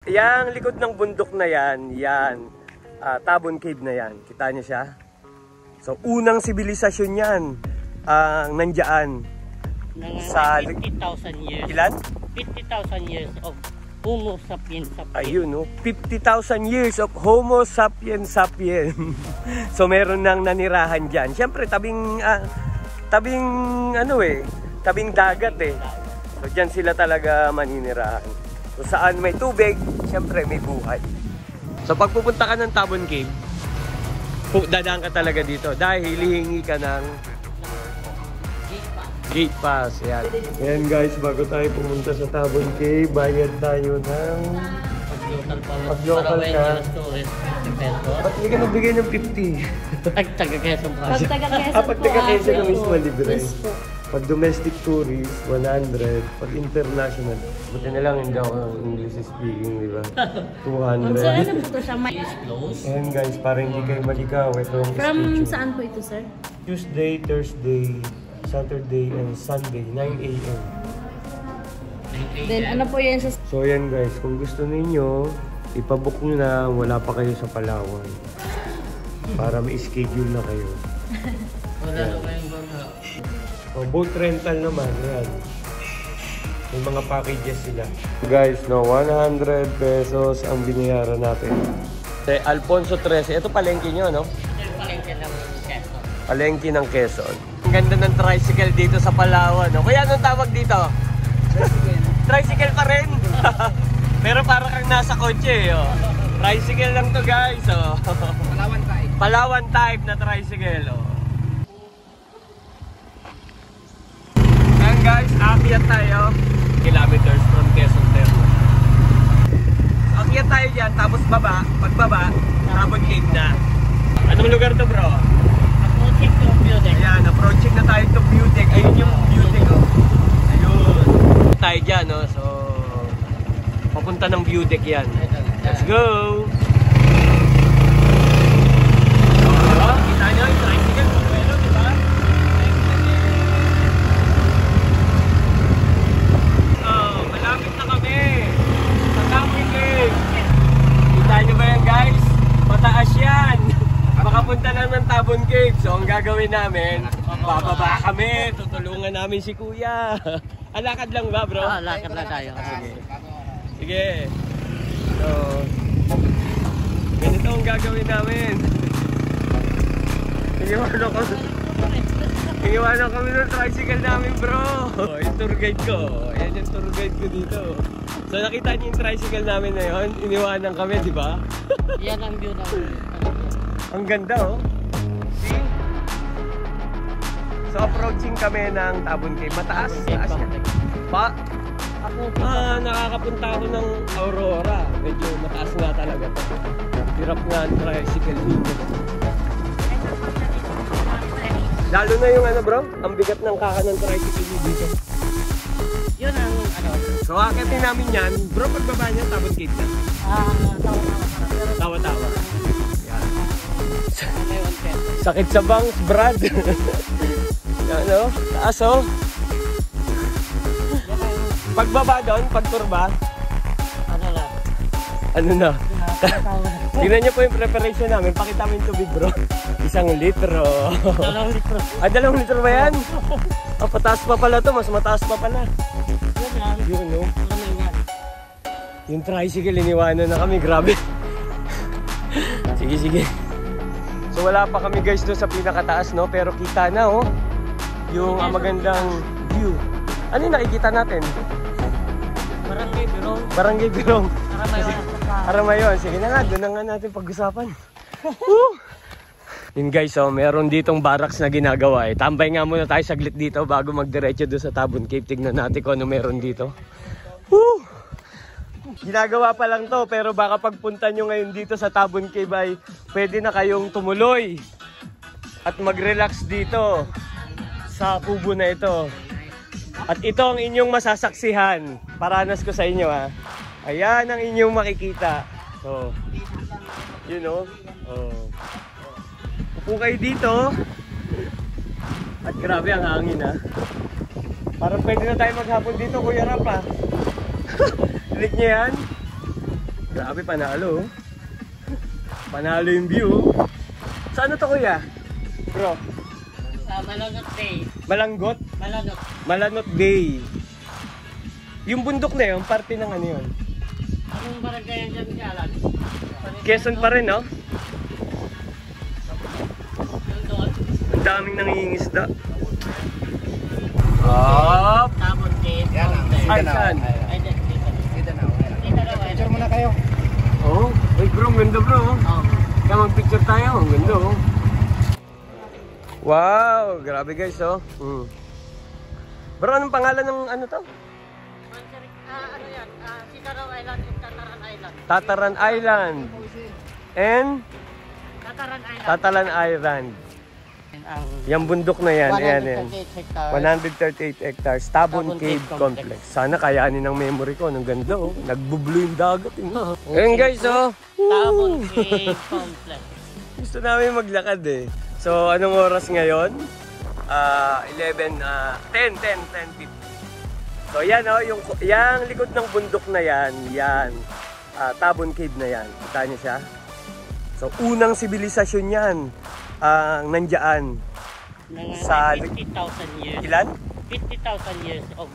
Yang likod ng bundok na yan, Tabon Cave na yan. Kita niyo siya? So, unang sibilisasyon yan nandiyan. Sa 50,000 years. Ilan? 50,000 years of Homo sapiens sapiens. Ayun, no? 50,000 years of Homo sapiens sapiens. So, meron nang nanirahan dyan. Siyempre, tabing dagat eh. So, dyan sila talaga maninirahan. So, saan may tubig, siyempre may buhay. So, pag pupunta ka ng Tabon Cave, dadaan ka talaga dito dahil hihingi ka ng gate pass. Yan. Yan guys, bago tayo pumunta sa Tabon Cave, bayad tayo ng pag-local ka. Ba't hindi ka nagbigay ng 50? Pag taga-Quezon pa. Pag taga-Quezon na mismo libre. Pag domestic tourist, 100. Pag international, buti na lang hindi ako English speaking, di ba? 200. Ayan guys, para hindi kayo maligaw, itong From saan po ito, sir? Tuesday, Thursday, Saturday, and Sunday, 9 AM. Then ano po yan sa... So yan guys, kung gusto ninyo, ipabook nyo na wala pa kayo sa Palawan. Para ma-schedule na kayo. Wala na kayong mga... O, boat rental naman, yan. May mga packages sila. Guys, no, 100 pesos ang binayaran natin. Alfonso 13, ito palengke nyo, no? Ito palengke ng Quezon. Palengke ng Quezon. Ang ganda ng tricycle dito sa Palawan, no? Kuya, anong tawag dito? Tricycle. Tricycle pa rin? Pero parang kang nasa kotse, oh. Tricycle lang to guys, oh. Palawan type. Palawan type na tricycle, oh. Guys, akyat tayo kilometers from Quezon Terminal. Akyat tayo dyan, tapos pagbaba, Tabon Cave na. Anong lugar to bro? Approaching to Beaudeck. Ayan, approaching na tayo to Beaudeck. Ayun yung Beaudeck, oh. Ayun. Tayo dyan, no? So, papunta ng Beaudeck yan. Let's go! Oh, kita nyo yung tricycle. Pero, diba? Malapit na kami sa Tabon Cave. Kita nyo ba yan guys? Mataas yan. Makapunta lang ng Tabon Cave. So ang gagawin namin, bababa kami. Tutulungan namin si kuya. Alakad lang ba bro? Lakad lang tayo. Sige. So, ganito ang gagawin namin. Iiwanan kami ng tricycle namin bro. Yung tour guide ko. Ayan yung tour guide ko dito. So nakita niyo yung tricycle namin na yun. Iniwanan kami, di ba? Yan ang view namin. Ang ganda oh. See? So approaching kami ng Tabon Cave. Mataas. Taas yan. Pa? Nakakapunta ako ng Aurora. Medyo mataas nga talaga to. Hirap nga ang tricycle dito. Lalo na yung ano bro, ang bigat ng kaka ng tricycle dito. Yun ang ano. So akitin namin yan. Bro, pagbaba niya, Tabon Cave na. Tawa-tawa. Yan. Sakit sa bangs, Brad. Ano? Taas oh. Pagbaba doon, pagturba. Ano na? Tingnan niyo po yung preparation namin. Pakita mo yung tubig bro. 1 litro. 2 litro. 2 litro ba yan? Pataas pa pala to. Mas mataas pa pala. Yun no? Yung tricycle iniwanan na kami. Grabe. Sige. So wala pa kami guys doon sa pinakataas no. Pero kita na oh. Yung magandang view. Ano yung nakikita natin? Barangay Birong. Barangay Birong. Aramayon. Sige na nga, doon na nga natin pag-usapan. Yun guys, so meron ditong barracks na ginagawa eh. Tambay nga muna tayo saglit dito bago magdiretso doon sa Tabon Cave. Tignan natin kung ano meron dito. Ginagawa pa lang to, pero baka pagpunta nyo ngayon dito sa Tabon Cave ay pwede na kayong tumuloy at mag-relax dito sa kubo na ito. At ito ang inyong masasaksihan. Paranas ko sa inyo ha. Ayan ang inyong makikita. So, you know. Upo kayo dito. At grabe ang hangin ha. Parang pwede na tayo maghapon dito, Kuya Rap ha. Dinig niyo yan? Grabe, panalo. Panalo yung view. Saan to kuya? Bro? Malanot Bay. Malanggot? Malanot. Malanot Bay. Yung bundok na yun, parte ng ano yun? Anong barangay yan dyan si Alan? Quezon pa rin, no? Yung doon? Ang daming nangingisda. Up! Tabon Cave. Yan ang Ay, saan? Ay, dito. Dito na. Dito daw. Picture muna kayo. Oo. Oh. Uy bro, ang ganda bro. Oh. Kaya mag-picture tayo. Ang ganda oh. Wow! Grabe guys oh. Bro, anong pangalan ng ano to? Ano yan? Sicarao Island and Tataran Island. Tataran Island. And Tataran Island. Tatalan Island. Ang Yung bundok na yan. Ayan, yan. 138 hectares. 138 hectares. Tabon Tabon Cave Cave Complex. Sana kayanin ng memory ko. Ang ganda oh. Nagbublue yung dagat. Ayan guys oh. Tabon Cave Complex. Gusto namin maglakad eh. So, anong oras ngayon? 10:50. So, yan o, yung likod ng bundok na yan, Tabon Cave na yan. Kita niyo siya? So, unang sibilisasyon yan, nandiyan. Sa 50,000 years. Ilan? 50,000 years of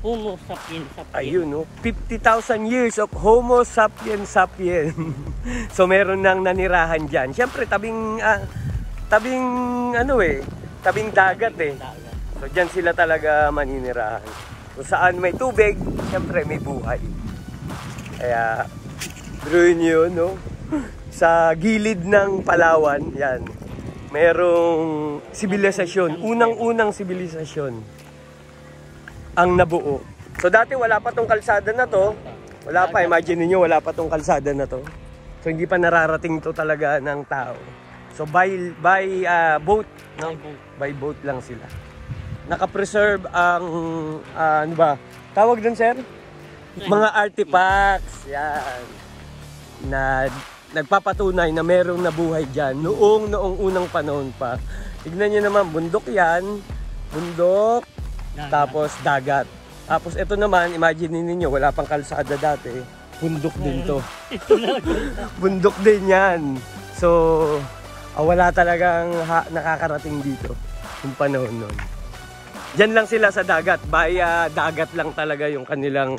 Homo sapiens sapiens. Ayun no, 50,000 years of Homo sapiens sapiens. So, meron nang nanirahan dyan. Siyempre, tabing dagat eh. So dyan sila talaga maninirahan. Kung saan may tubig, siyempre may buhay. Kaya, drawin nyo, no? Sa gilid ng Palawan, yan. Merong sibilisasyon, unang-unang sibilisasyon ang nabuo. So dati wala pa tong kalsada na to. Wala pa, imagine niyo wala pa tong kalsada na to. So hindi pa nararating to talaga ng tao. So by boat, no? By boat lang sila. Naka-preserve ang ano ba? Tawag doon, sir? Mga artifacts. Yan. Na nagpapatunay na merong nabuhay diyan noong unang panahon pa. Tignan niyo naman, bundok 'yan. Bundok, tapos dagat. Tapos ito naman, imagine niyo wala pang kalsada dati. Bundok din 'to. Bundok din 'yan. So wala talagang nakakarating dito yung panahon nun. Diyan lang sila sa dagat. Baya dagat lang talaga yung kanilang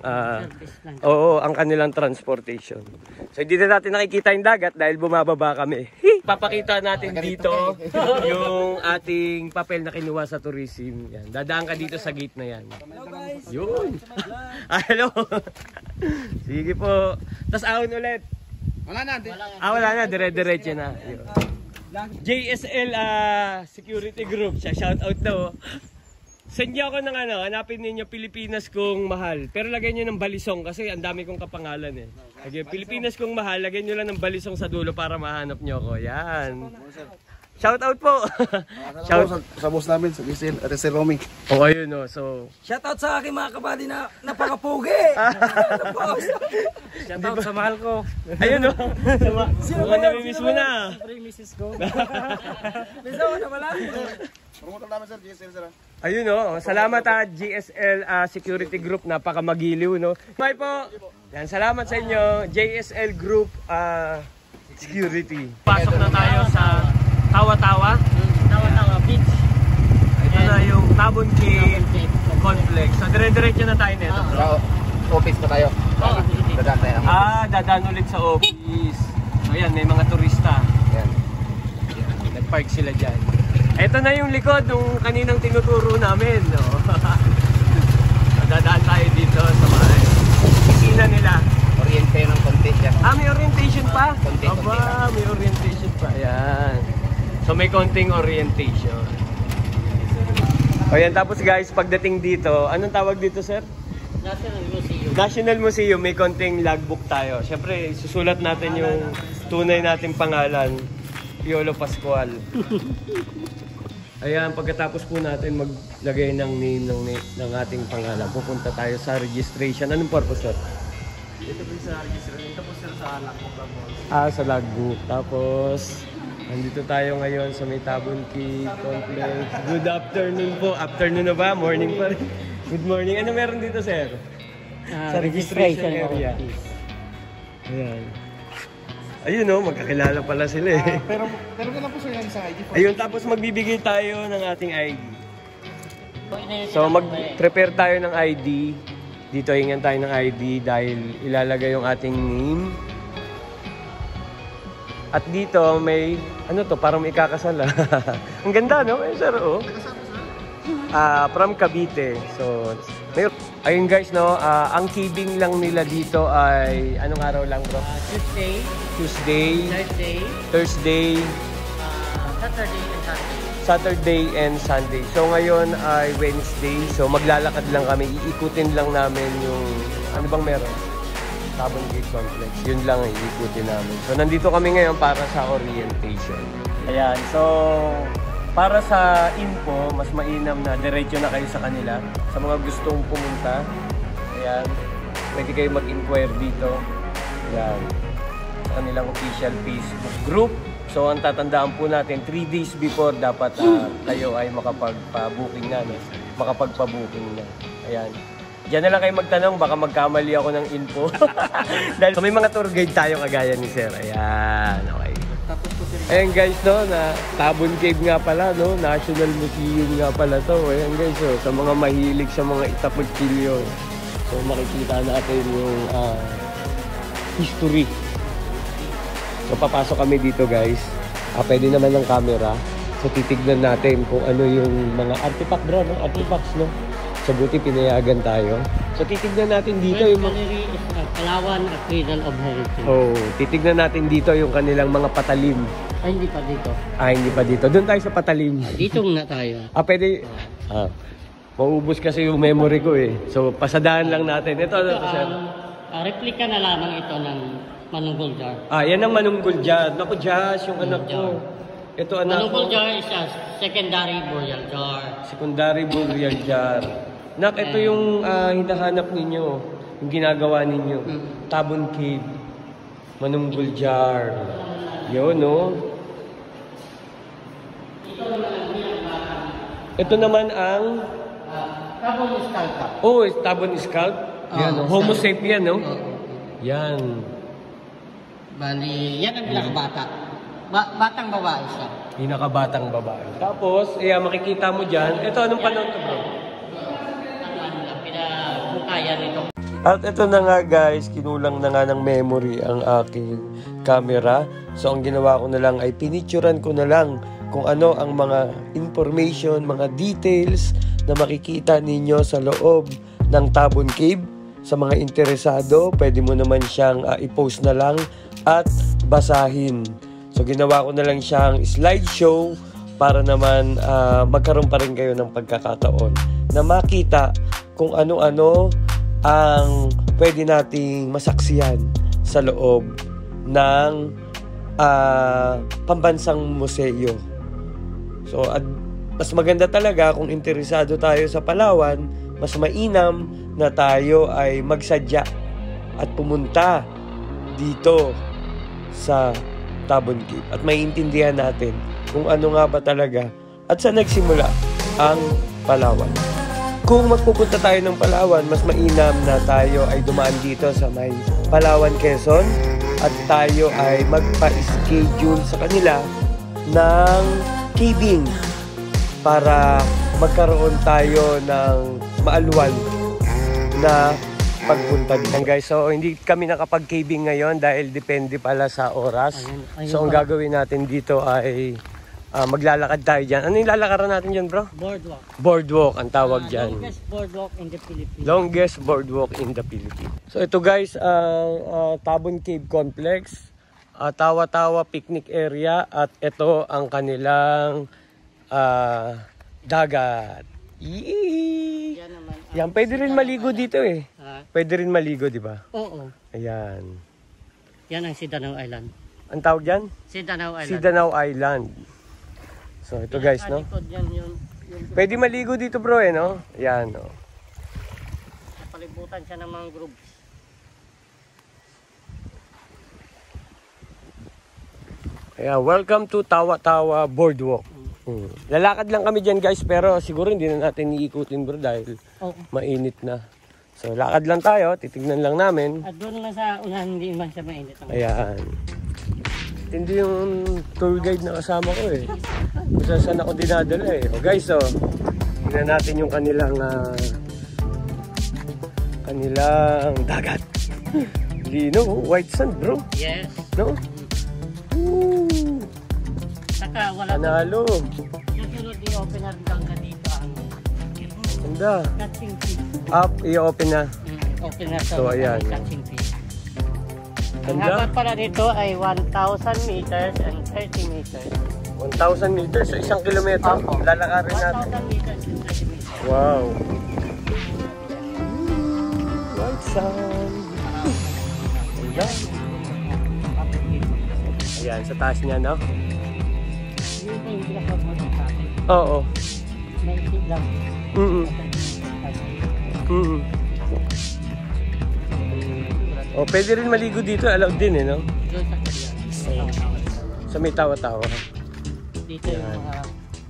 ang kanilang transportation. So hindi na natin nakikita yung dagat dahil bumababa kami. Papakita natin dito yung ating papel na kinuha sa tourism. Yan. Dadaan ka dito sa gate na yan. Hello guys! Yun! Hello! Sige po. Tapos ahon ulit. Wala na. Wala na. Dire-diretso na. Yun. JSL Security Group. Shout out daw. Send niyo ako ng hanapin ninyo Pilipinas kong mahal. Pero lagyan niyo ng balisong kasi ang dami kong kapangalan eh. Okay, Pilipinas kong mahal, lagyan niyo lang ng balisong sa dulo para mahanap niyo ako. Yan. Shout out po. Sa boss namin, sa Giselle at si Romy. Oh, ayun no. So, Shout out sa aking mga kabady na napakapugi. shout out sa mahal ko. Ayun no. Mukhang namimiss mo na. Siyempre yung misis ko. Miss ako na wala. Promoter namin sir, Giselle sir. Ayun no. Salamat GSL Security Group, napakamagiliw no. Bye po. Yan, salamat sa inyo JSL Group Security. Pasok na tayo sa Tawa-Tawa. Tawa-Tawa Beach. Ito na yung Tabon Cave Complex. So dire-diretso na tayo nito. Sa office pa tayo. Oh, Dadaan tayo. Dadaan ulit sa office. So yan, may mga turista. Yan. Nag-park sila dyan. Ito na yung likod nung kaninang tinuturo namin. No? Dadaan tayo dito sa mga opisina nila. Oriente ng konti yan. May orientation pa? Konti. May orientation pa. Yan. So may konting orientation. O yan, tapos guys, pagdating dito, anong tawag dito, sir? National Museum. National Museum, may konting logbook tayo. Siyempre, susulat natin yung tunay nating pangalan. Piolo Pascual. Ayan, pagkatapos po natin maglagay ng name ng ating pangalan, pupunta tayo sa registration. Anong purpose, sir? Ito po sa registration. Ito po sir sa logbook. Sa logbook. Tapos, nandito tayo ngayon sa may Tabon Cave Complex. Good afternoon po. Afternoon na ba? Morning pa rin. Good morning. Ano meron dito, sir? Sa registration area. Ayan. Ayun oh, magkakilala pala sila eh. Pero ganun po sir yan sa ID. Ayun, tapos magbibigay tayo ng ating ID. So mag-prepare tayo ng ID. Dito hingan tayo ng ID dahil ilalagay yung ating name. At dito may, ano to, parang may ikakasal ah. Ang ganda no? Ayun sir oh. From Cavite. So, ayun guys no, ang kibing lang nila dito ay, anong araw lang bro? Tuesday, Thursday, Saturday and Sunday. So ngayon ay Wednesday. So maglalakad lang kami. Iikutin lang namin yung, ano bang meron? Tabon Gate Complex. Yun lang ang iikutin namin. So nandito kami ngayon para sa orientation. Ayan. So para sa info, mas mainam na diretso na kayo sa kanila. Sa mga gustong pumunta. Ayan. Pwede kayo mag-inquire dito. Ayan. Kanilang official Facebook group. So ang tatandaan po natin, 3 days before dapat kayo ay makapagpa-booking na. Makapagpa-booking na. Ayan. Diyan na lang kayo magtanong, baka magkamali ako ng info. Dahil may mga tour guide tayo kagaya ni Sir. Ayan, okay. Ayan guys, no, na Tabon Cave nga pala, no, National Museum nga pala to. Ayan guys, so, sa mga mahilig sa mga itapagpilyo. So makikita natin yung history. So papasok kami dito guys. Pwede naman ng camera. So titignan natin kung ano yung mga artifact bro, no? Artifacts no. So buti pinayagan tayo. So titignan natin dito yung Palawan Cradle of Heritage. Oh, titignan natin dito yung kanilang mga patalim. Ay, hindi pa dito. Hindi pa dito. Doon tayo sa patalim. Dito na tayo. Pwede. Maubos kasi yung memory ko eh. So pasadaan lang natin. Ito ano to sir? Replika na lamang ito ng Manunggul Jar. Yan ang Manunggul Jar. Naku, Jazz, yung anak ko. Ito anak ko. Manunggul Jar is a secondary burial jar. Secondary burial jar. Nak, ito yung hinahanap ninyo. Yung ginagawa ninyo. Tabon Cave. Manunggul Jar. Yun, no? Ito naman ang... Tabon Skull Cup. Oh, Tabon Skull. Yan, no? Homo sapien, no? Yan. Bali, yan ang pinakabata. Batang babae siya. Pinakabatang babae. Tapos, makikita mo dyan. Ito, anong panahon to, bro? Ang pinakukaya nito. At ito na nga guys, kinulang na nga ng memory ang aking camera. So, ang ginawa ko na lang ay pinicturan ko na lang kung ano ang mga information, mga details na makikita ninyo sa loob ng Tabon Cave. Sa mga interesado, pwede mo naman siyang i-post na lang at basahin. So ginawa ko na lang siyang slideshow para naman magkaroon pa rin kayo ng pagkakataon na makita kung ano-ano ang pwede nating masaksiyan sa loob ng pambansang museo. So mas maganda talaga kung interesado tayo sa Palawan, mas mainam na tayo ay magsadya at pumunta dito sa Tabon Cave at maiintindihan natin kung ano nga ba talaga at saan nagsimula ang Palawan. Kung magpupunta tayo ng Palawan, mas mainam na tayo ay dumaan dito sa may Palawan, Quezon at tayo ay magpa-schedule sa kanila ng caving para magkaroon tayo ng maalwan na pagpunta dito. Guys, so hindi kami nakapag-caving ngayon dahil depende pala sa oras. So ang gagawin natin dito ay maglalakad tayo dyan. Ano yung lalakaran natin dyan, bro? Boardwalk. Boardwalk ang tawag dyan. Longest boardwalk in the Philippines. Longest boardwalk in the Philippines. So ito guys, Tabon Cave Complex, Tawa-Tawa Picnic Area at ito ang kanilang dagat. Yee! Yan naman. Yan, pwede rin maligo dito eh. Pwede rin maligo, di ba? Oo. Ayan. Yan ang Sidanao Island. Ang tawag dyan? Sidanao Island. Sidanao Island. So ito guys, no? Likod yan yung Pwede maligo dito bro eh, no? Ayan, no? palibutan siya ng mga groups. Kaya welcome to Tawa-Tawa Boardwalk. Lalakad lang kami dyan guys, pero siguro hindi na natin iikutin bro dahil mainit na. So lakad lang tayo, titignan lang namin. At doon lang sa unahan, hindi man siya mainit. Ayan. Hindi yung tour guide na kasama ko eh. Kung saan ako dinadala eh. O guys, so, tignan natin yung kanilang dagat. Lino, white sand bro. Yes. No? Woo! Saka wala Panalo. susunod i-open na lang na dito ang Ganda. catching fish. Up, i-open na. Open na to. So, ayan. Catching fish. Ang Ganda. haba pala dito ay 1,000 meters and 30 meters. 1,000 meters, so 1 kilometro. Opo. Lalakarin natin. 1,000 meters and 30 meters. Wow. White sand. Ganda. Ayan, sa taas niya, no? Yun yung pinapagmulong sa atin. Oo. May isip lang. O, pwede rin maligo dito. Allowed din, eh, no? Doon sa kanya. Sa may tawa-tawa. Dito yung mga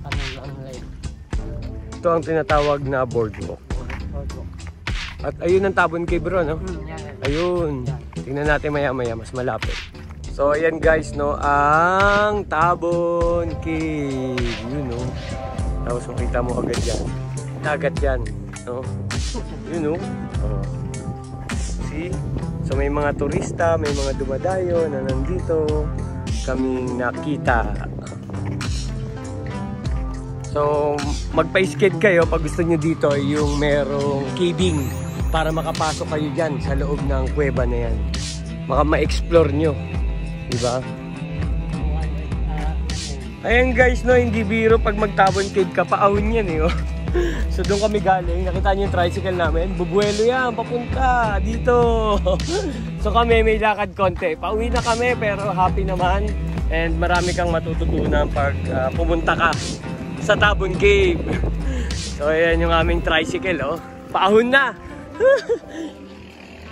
ano live. Ito ang tinatawag na boardwalk. At ayun ang Tabon Cave, bro, no? Ayun. Tingnan natin maya-maya, mas malapit. So, ayan guys, no? Ang Tabon Cave. Yun, no? Tapos makita mo agad yan. Dagat yan, no? Yun, no? Oh. See? So, may mga turista, may mga dumadayo na nandito kaming nakita. So, magpa-skate kayo pag gusto nyo dito yung merong caving para makapasok kayo dyan sa loob ng kuweba na yan. Maka ma-explore nyo. Diba? Ayan guys, no, hindi biro pag mag-Tabon Cave ka, paahon yan eh. Oh. So doon kami galing, nakita niyo yung tricycle namin, bubuelo yan, papunta dito. So kami may lakad konti, pauwi na kami pero happy naman. And marami kang matututunan pag pumunta ka sa Tabon Cave. So ayan yung aming tricycle, oh. Paahon na.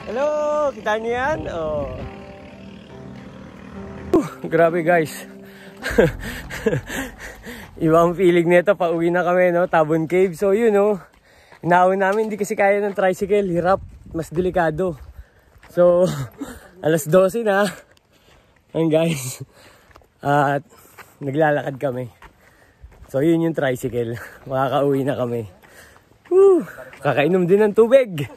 Hello, kita niyo yan? Oh. Grabe guys. Ibang feeling nito, pauwi na kami, no? Tabon Cave. So yun, no? Inaawin namin, hindi kasi kaya ng tricycle. Hirap, mas delikado. So, alas 12 na. Ayan guys. At naglalakad kami. So yun yung tricycle. Makakauwi na kami. Woo! Kakainom din ng tubig.